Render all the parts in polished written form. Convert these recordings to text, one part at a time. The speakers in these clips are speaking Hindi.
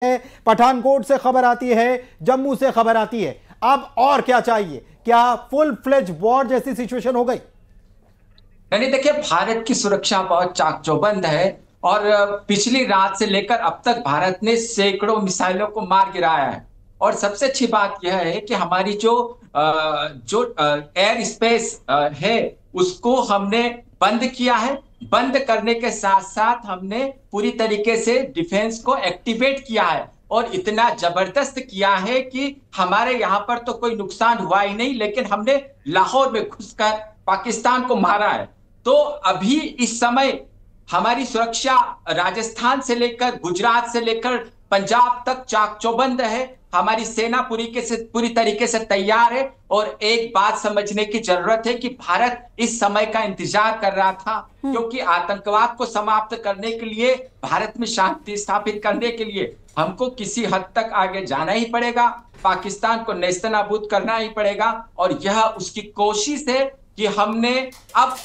है, पठानकोट से खबर आती है, जम्मू से खबर आती है। अब और क्या चाहिए? क्या फुल फ्लेज वॉर जैसी सिचुएशन हो गई? नहीं, देखिए, भारत की सुरक्षा बहुत चाक चौबंद है और पिछली रात से लेकर अब तक भारत ने सैकड़ों मिसाइलों को मार गिराया है। और सबसे अच्छी बात यह है कि हमारी जो एयर स्पेस है उसको हमने बंद किया है। बंद करने के साथ साथ हमने पूरी तरीके से डिफेंस को एक्टिवेट किया है और इतना जबरदस्त किया है कि हमारे यहाँ पर तो कोई नुकसान हुआ ही नहीं, लेकिन हमने लाहौर में घुसकर पाकिस्तान को मारा है। तो अभी इस समय हमारी सुरक्षा राजस्थान से लेकर गुजरात से लेकर पंजाब तक चाक चौबंद है। हमारी सेना पूरी तरीके से तैयार है और एक बात समझने की जरूरत है कि भारत इस समय का इंतजार कर रहा था, क्योंकि आतंकवाद को समाप्त करने के लिए, भारत में शांति स्थापित करने के लिए हमको किसी हद तक आगे जाना ही पड़ेगा, पाकिस्तान को नेस्तनाबूद करना ही पड़ेगा। और यह उसकी कोशिश है कि हमने अब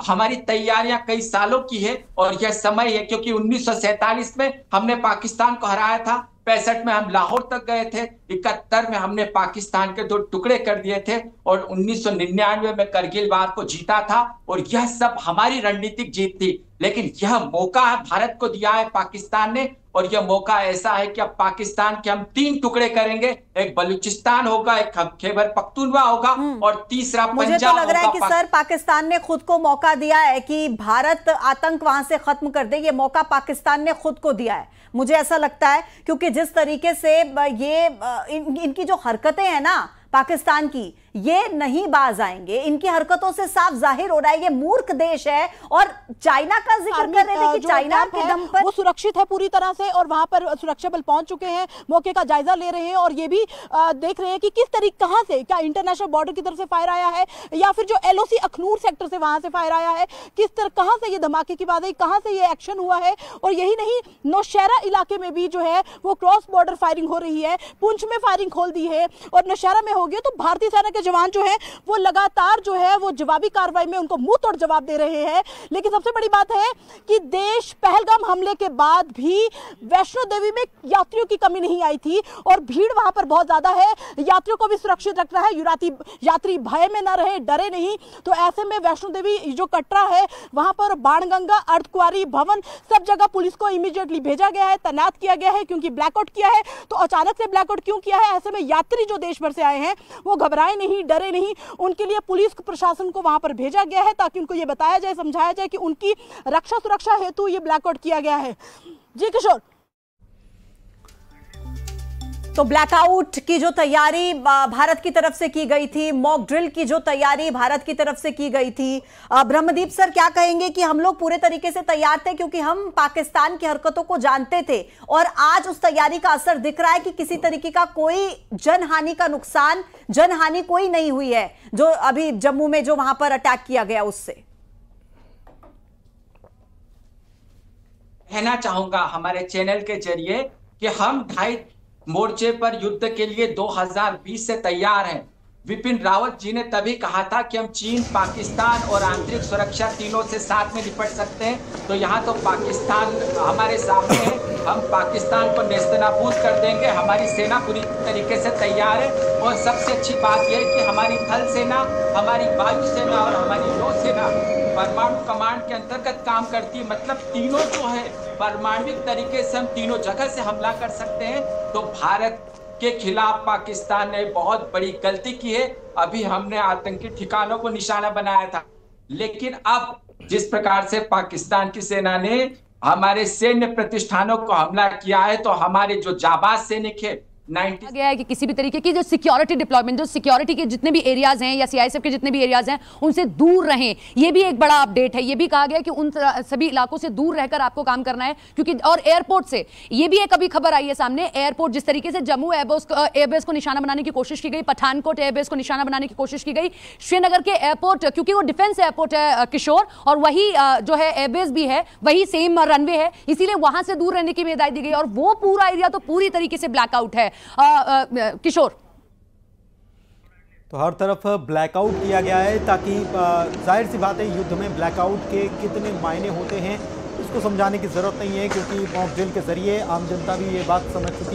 हमारी तैयारियां कई सालों की है और यह समय है, क्योंकि 1947 में हमने पाकिस्तान को हराया था, 65 में हम लाहौर तक गए थे, 71 में हमने पाकिस्तान के 2 टुकड़े कर दिए थे और 1999 में करगिल वार को जीता था। और यह सब हमारी रणनीतिक जीत थी, लेकिन यह मौका भारत को दिया है पाकिस्तान ने, और यह मौका ऐसा है कि अब पाकिस्तान के हम 3 टुकड़े करेंगे। एक बलूचिस्तान होगा, एक खैबर पख्तूनवा होगा और तीसरा पंजाब होगा। मुझे तो लग रहा है कि सर पाकिस्तान ने खुद को मौका दिया है कि भारत आतंक वहां से खत्म कर दे। ये मौका पाकिस्तान ने खुद को दिया है, मुझे ऐसा लगता है, क्योंकि जिस तरीके से ये इनकी जो हरकतें हैं ना पाकिस्तान की, ये नहीं बाज आएंगे। इनकी हरकतों से साफ जाहिर हो रहा है ये मूर्ख देश है। और चाइना का जिक्र कर रहे थे कि चाइना के दम पर वो सुरक्षित है पूरी तरह से और वहां पर सुरक्षा बल पहुंच चुके हैं, मौके का जायजा ले रहे हैं और ये भी देख रहे हैं कि किस तरीके, कहां से, क्या इंटरनेशनल बॉर्डर की तरफ से फायर आया है या फिर जो एलओसी अखनूर सेक्टर से वहां से फायर आया है, किस तरह, कहां से ये धमाके की बात है, कहां से ये एक्शन हुआ है। और यही नहीं, नौशहरा इलाके में भी जो है वो क्रॉस बॉर्डर फायरिंग हो रही है, पुंछ में फायरिंग खोल दी है और नौशहरा में हो गया। तो भारतीय सेना के जवान जो है वो लगातार जो है वो जवाबी कार्रवाई में उनको मुंह तोड़ जवाब दे रहे हैं। लेकिन सबसे बड़ी बात है कि देश पहलगाम हमले के बाद भी वैष्णो देवी में यात्रियों की कमी नहीं आई थी और भीड़ वहां पर बहुत ज्यादा है। यात्रियों को भी सुरक्षित रखना है, यात्री भय में ना रहे, डरे नहीं। तो ऐसे में वैष्णो देवी जो कटरा है वहां पर बाणगंगा, अर्धकुंवारी भवन, सब जगह पुलिस को इमीडिएटली भेजा गया है, तैनात किया गया है, क्योंकि ब्लैकआउट किया है। तो अचानक से ब्लैकआउट क्यों किया है? ऐसे में यात्री जो देश भर से आए हैं वो घबराए नहीं, डरे नहीं। उनके लिए पुलिस प्रशासन को वहां पर भेजा गया है ताकि उनको ये बताया जाए, समझाया जाए कि उनकी रक्षा सुरक्षा हेतु ये ब्लैकआउट किया गया है। जी किशोर। तो ब्लैकआउट की जो तैयारी भारत की तरफ से की गई थी, मॉक ड्रिल की जो तैयारी भारत की तरफ से की गई थी, ब्रह्मदीप सर क्या कहेंगे कि हम लोग पूरे तरीके से तैयार थे क्योंकि हम पाकिस्तान की हरकतों को जानते थे और आज उस तैयारी का असर दिख रहा है कि किसी तरीके का कोई जनहानि का नुकसान, जनहानि कोई नहीं हुई है जो अभी जम्मू में जो वहां पर अटैक किया गया उससे? कहना चाहूंगा हमारे चैनल के जरिए कि हम 2.5 मोर्चे पर युद्ध के लिए 2020 से तैयार हैं। विपिन रावत जी ने तभी कहा था कि हम चीन, पाकिस्तान और आंतरिक सुरक्षा तीनों से साथ में निपट सकते हैं। तो यहाँ तो पाकिस्तान हमारे सामने है, हम पाकिस्तान को नेस्तनाबूद कर देंगे। हमारी सेना पूरी तरीके से तैयार है और सबसे अच्छी बात यह है कि हमारी थल सेना, हमारी वायु सेना और हमारी नौसेना परमाणु कमांड के अंतर्गत काम करती है। मतलब तीनों जो है परमाणविक तरीके से हम तीनों जगह से हमला कर सकते हैं। तो भारत के खिलाफ पाकिस्तान ने बहुत बड़ी गलती की है। अभी हमने आतंकी ठिकानों को निशाना बनाया था, लेकिन अब जिस प्रकार से पाकिस्तान की सेना ने हमारे सैन्य प्रतिष्ठानों को हमला किया है, तो हमारे जो जाबाज सैनिक है गया है कि किसी भी तरीके की जो सिक्योरिटी डिप्लॉयमेंट, जो सिक्योरिटी के जितने भी एरियाज हैं या सीआईएसएफ के जितने भी एरियाज हैं उनसे दूर रहें। ये भी एक बड़ा अपडेट है। ये भी कहा गया कि उन सभी इलाकों से दूर रहकर आपको काम करना है, क्योंकि और एयरपोर्ट से ये भी एक अभी खबर आई है सामने, एयरपोर्ट जिस तरीके से जम्मू एयरबेस को निशाना बनाने की कोशिश की गई, पठानकोट एयरबेस को निशाना बनाने की कोशिश की गई, श्रीनगर के एयरपोर्ट, क्योंकि वो डिफेंस एयरपोर्ट है किशोर, और वही जो है एयरबेस भी है, वही सेम रनवे है, इसीलिए वहां से दूर रहने की हिदायत दी गई और वो पूरा एरिया तो पूरी तरीके से ब्लैकआउट है। किशोर, तो हर तरफ ब्लैकआउट किया गया है ताकि जाहिर सी बात है युद्ध में ब्लैकआउट के कितने मायने होते हैं को समझाने की जरूरत नहीं है, क्योंकि मॉक ड्रिल के जरिए आम जनता भी ये बात समझ चुकी है।